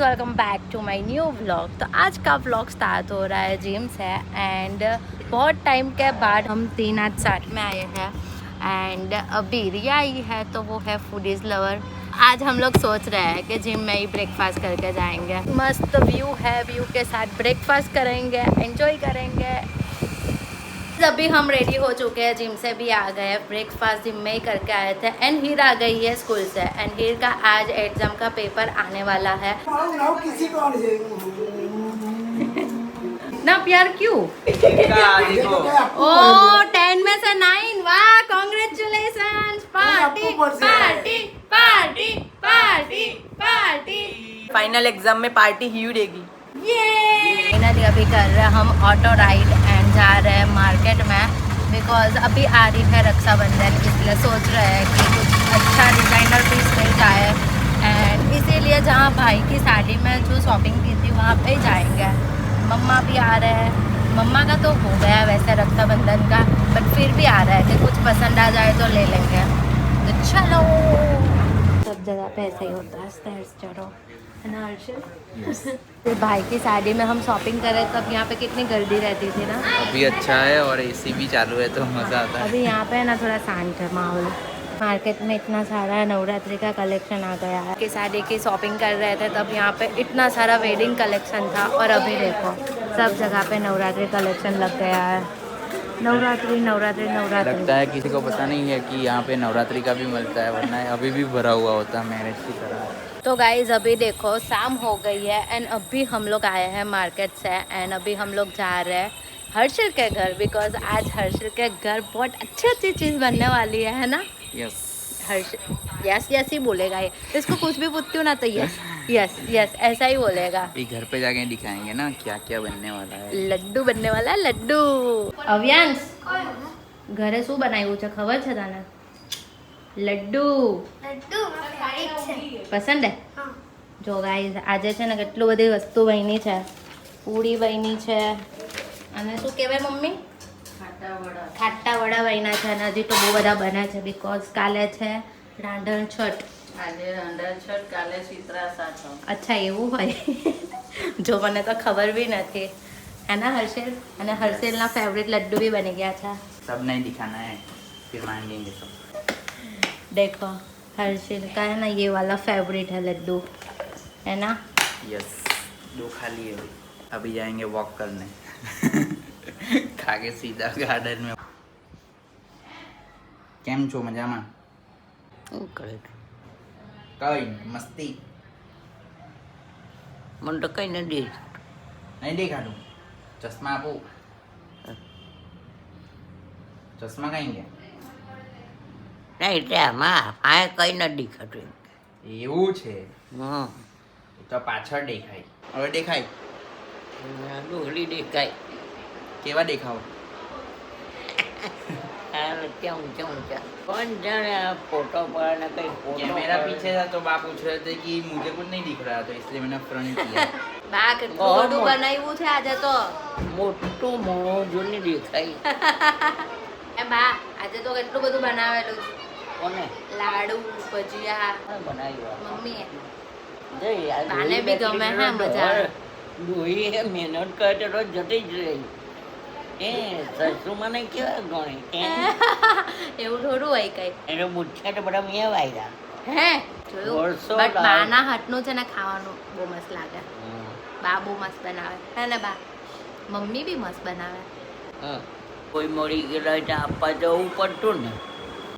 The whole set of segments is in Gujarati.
Welcome back to my new vlog. तो आज का व्लॉग स्टार्ट हो रहा है जिम से एंड बहुत टाइम के बाद हम तीन आज साथ में आए हैं एंड अभी रिया आई है तो वो है फूडीज लवर। आज हम लोग सोच रहे हैं कि जिम में ही ब्रेकफास्ट करके जाएंगे। मस्त व्यू है, व्यू के साथ ब्रेकफास्ट करेंगे, एंजॉय करेंगे। अभी हम रेडी हो चुके हैं, जिम से भी आ गए, ब्रेकफास्ट जिम में ही करके आए थे एंड हीर आ गई है स्कूल से एंड हीर का आज एग्जाम का पेपर आने वाला है ना प्यार क्यों? ओ 10 में से 9, वाह congratulation. Party party party party party. Final exam में पार्टी ही देगी। ये अभी कर रहे हैं हम ऑटो राइड एंड जा रहे हैं मार्केट में बिकॉज अभी आ रही है रक्षाबंधन, इसलिए सोच रहे हैं कि कुछ अच्छा डिज़ाइनर पीस मिल जाए एंड इसीलिए जहाँ भाई की साड़ी में जो शॉपिंग की थी वहाँ पे ही जाएंगे। मम्मा भी आ रहे हैं, मम्मा का तो हो गया वैसे रक्षाबंधन का, बट फिर भी आ रहा है कि कुछ पसंद आ जाए तो ले लेंगे। तो चलो, सब जगह पे ऐसा ही होता है, स्टेयर्स चढ़ो ना हर्षिल। फिर भाई की साड़ी में हम शॉपिंग कर रहे तब यहाँ पे कितनी गर्दी रहती थी ना। अभी अच्छा है और एसी भी चालू है तो मज़ा आता है। अभी यहाँ पे ना थोड़ा शांत है माहौल। मार्केट में इतना सारा नवरात्रि का कलेक्शन आ गया है कि साड़ी की शॉपिंग कर रहे थे तब यहाँ पे इतना सारा वेडिंग कलेक्शन था और अभी देखो सब जगह पे नवरात्रि कलेक्शन लग गया है। नवरात्रि नवरात्रि नवरात्रि लगता है किसी को पता नहीं है कि यहाँ पे नवरात्रि का भी मिलता है, वरना अभी भी भरा हुआ होता है मैरिज की तरह। तो गाइज अभी देखो शाम हो गई है एंड अभी हम लोग आए हैं मार्केट से एंड अभी हम लोग जा रहे हैं हर्षिल के घर बिकॉज आज हर्षिल के घर बहुत अच्छी चीज़ बनने वाली है ना। यस हर्षिल यस यस ही बोलेगा ये, इसको कुछ भी पूछती हूँ ना तो यस यस यस ऐसा ही बोलेगा। ये घर पे जाके दिखाएंगे ना क्या क्या बनने वाला है। लड्डू बनने वाला है, लड्डू। अव्यांश घरे શું બનાવ્યું છે ખબર છે તને? લડ્ડુ પસંદ હે? જો ગાઈઝ આજે છે ને કેટલું બધી વસ્તુ બની છે, પૂરી બની છે અને શું કહેવાય મમ્મી, ખાટા વડા બન્યા છે અને હજી તો બહુ બધા બન્યા છે બીકોઝ કાલે છે રાંધણ છઠ। આજે રાંધણ છઠ, કાલે શીતળા સાતમ। અચ્છા એવું હોય? જો મને તો ખબર બી નથી है ना हर्षिल। અને હર્ષિલના ફેવરેટ લડ્ડુ भी બની ગયા છે। सब नहीं दिखाना है, फिर मांगेंगे सब। देखो हर्षिल का है ना ये वाला फेवरेट है लड्डू, है ना। यस, 2 खा लिए अभी जाएंगे वॉक करने। खा के सीधा गार्डन में। केम छो मजामा? कई मस्ती मन तो कहीं नहीं नहीं देखाडू। चश्मा आपो, चश्मा कहीं गया? नहीं आमा आ कहीं नहीं दिखाતું એવું છે હા તો પાછળ દેખાય, હવે દેખાય ડોહલી દેખાય કેવા દેખાવ? કેમ કેમ कौन जाने फोटो पर ना कहीं फोटो कैमरा पीछे था तो बाप पूछ रहे थे कि मुझे कुछ नहीं दिख रहा, तो इसलिए मैंने फ्रंट किया। બા કેટલું બધું બનાવ્યું છે આજે તો। મોટું મોણું જો નહીં દેખાય। એ બા આજે તો કેટલું બધું બનાવેલું છે, કોને લાડુ ભજીયા બનાવ્યું? મમ્મીએ। જઈ બાને બી ગમે હે, મજા આવે। ડોહી મહેનત કરે તો જતી જ રહી। એ સસુ મને કેવા ગણી એવું થોડું હોય કઈ। એને મુઠ્ઠા તો બધા મેં વાયરા હે જોયું? વર્ષો બટ લાગ- બાના હાથનું છે ને ખાવાનું બહુ મસ્ત લાગે। બા બહુ મસ્ત બનાવે હે ને બા? મમ્મી બી મસ્ત બનાવે। કોઈ મળી ગયેલા હોય તો આપવા જવું પડતું ને,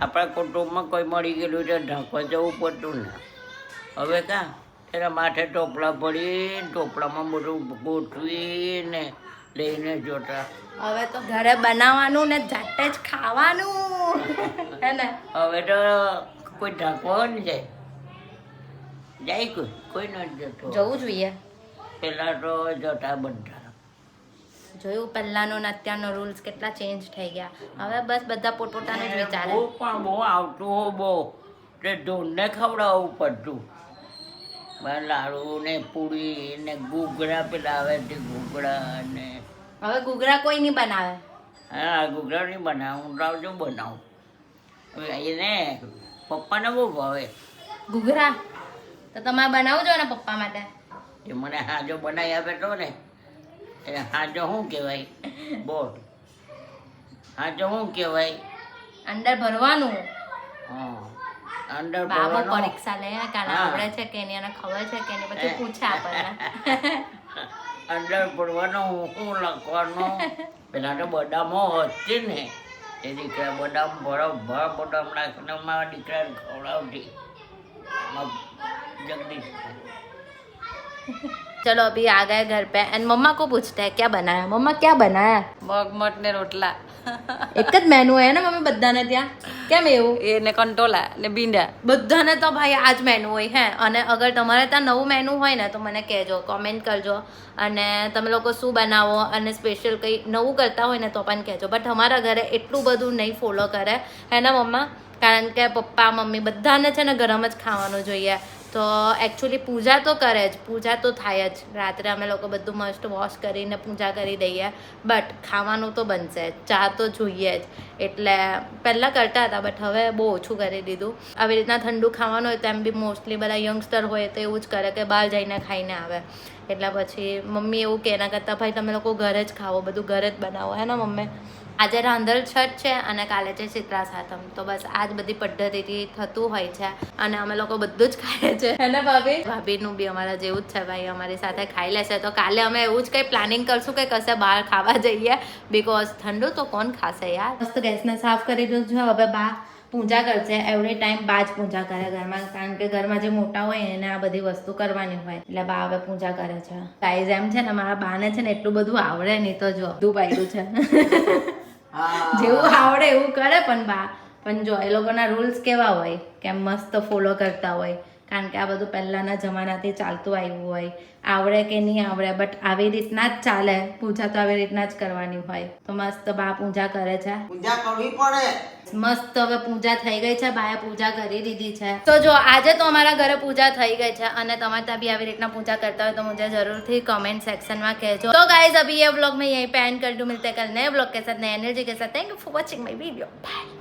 આપણા કુટુંબમાં કોઈ મળી ગયેલું તો ઢાંકવા જવું પડતું ને। હવે કાં એના માથે ટોપલા પડી, ટોપલામાં બધું ગોઠવીને લઈને જોતા। હવે તો ઘરે બનાવવાનું ને જાતે જ ખાવાનું હે ને। હવે તો કોઈ ઢાંકવા ને જાય જાય કોઈ નથી જતો। જવું જોઈએ। પહેલાં તો જતા બધા। જોયું પહેલાંનો ને અત્યારનો રૂલ્સ કેટલા ચેન્જ થઈ ગયા। હવે બસ બધા પોતપોતાનું જ વિચારે। બહુ પણ બહુ આવતું હો બહુ, તે ઢોરને ખવડાવવું પડતું। લાડુ ને પૂરી ને ઘૂઘરા પેલા આવે તે ઘૂઘરા ને હવે ઘૂઘરા કોઈ નહીં બનાવે। હા ઘૂઘરા નહીં બનાવું, હું રાવજો બનાવું। હવે એને પપ્પાને બહુ ભાવે ઘૂઘરા તો તમારે બનાવજો ને પપ્પા માટે। એ મને હાજો બનાવી આપે તો ને એ હાજો શું કહેવાય બોલ હાજો શું કહેવાય અંદર ભરવાનું હા અંદર બાબુ ભરવાનો પરીક્ષા લે કાલે હા. આવડે છે કે નહીં એને ખબર છે કે નહીં પછી પૂછે આપણને અંદર ભરવાનું શું લખવાનું પેલા તો બદામો હતી ને એ દીકરા બદામ બરાબર બદામ નાખીને મારા દીકરાને ખવડાવતી जगदीश चलो अभी आ गए घर पे एंड मम्मा को पूछते हैं क्या बनाया मम्मा क्या बनाया મગમઠ ને રોટલા એક જ મેનુ હોય ને મમ્મી બધાને ત્યાં કેમ એવું એને કંટોલા ને ભીંડા બધાને તો ભાઈ આ જ મેનુ હોય હે અને અગર તમારે ત્યાં નવું મેનુ હોય ને તો મને કહેજો કોમેન્ટ કરજો અને તમે લોકો શું બનાવો અને સ્પેશિયલ કંઈ નવું કરતા હોય ને તો પણ કહેજો બટ અમારા ઘરે એટલું બધું નહીં ફોલો કરે હે ને મમ્મા કારણ કે પપ્પા મમ્મી બધાને છે ને ગરમ જ ખાવાનું જોઈએ તો એકચ્યુઅલી પૂજા તો કરે જ પૂજા તો થાય જ રાત્રે અમે લોકો બધું મસ્ત વોશ કરીને પૂજા કરી દઈએ બટ ખાવાનું તો બનશે ચા તો જોઈએ જ એટલે પહેલાં કરતા હતા બટ હવે બહુ ઓછું કરી દીધું આવી રીતના ઠંડુ ખાવાનું હોય તો એમ બી મોસ્ટલી બધા યંગસ્ટર હોય તો એવું જ કરે કે બહાર જઈને ખાઈને આવે એટલે પછી મમ્મી એવું કે એના કરતાં ભાઈ તમે લોકો ઘરે જ ખાઓ બધું ઘરે જ બનાવો હે ને મમ્મી આજે રાંધલ છઠ છે અને કાલે છે ચિત્રા સાતમ તો બસ આ જ બધી પદ્ધતિથી થતું હોય છે અને અમે લોકો બધું જ ખાઈએ છીએ હે ને ભાભી ભાભીનું બી અમારા જેવું જ છે ભાઈ અમારી સાથે ખાઈ લેશે તો કાલે અમે એવું જ કંઈ પ્લાનિંગ કરશું કે કશે બહાર ખાવા જઈએ બિકોઝ ઠંડુ તો કોણ ખાશે યાર મસ્ત ગેસને સાફ કરી દઉં છું હવે બા પૂજા કરશે એવરી ટાઈમ બા જ પૂજા કરે ઘરમાં કારણ કે ઘરમાં જે મોટા હોય એને આ બધી વસ્તુ કરવાની હોય એટલે બા હવે પૂજા કરે છે ગાઈઝ એમ છે ને મારા બાને છે ને એટલું બધું આવડે નહીં તો જો બધું પાડ્યું છે જેવું આવડે એવું કરે પણ જો એ લોકોના રૂલ્સ કેવા હોય કે મસ્ત ફોલો કરતા હોય કારણ કે આ બધું પહેલાંના જમાનાથી ચાલતું આવ્યું હોય આવડે કે નહીં આવડે બટ આવી રીતના જ ચાલે પૂજા તો આવી રીતના જ કરવાની હોય તો મસ્ત બા પૂજા કરે છે પૂજા કરવી પડે મસ્ત હવે પૂજા થઈ ગઈ છે બાએ પૂજા કરી દીધી છે તો જો આજે તો અમારા ઘરે પૂજા થઈ ગઈ છે અને તમારે ત્યાં બી આવી રીતના પૂજા કરતા હોય તો मुझे जरूर कमेंट सेक्शन में कहजो तो गाइस अभी ये व्लॉग में यहीं पे एंड कर दूं मिलते हैं कल नए व्लॉग के साथ नए एनर्जी के साथ thank you for watching my video bye.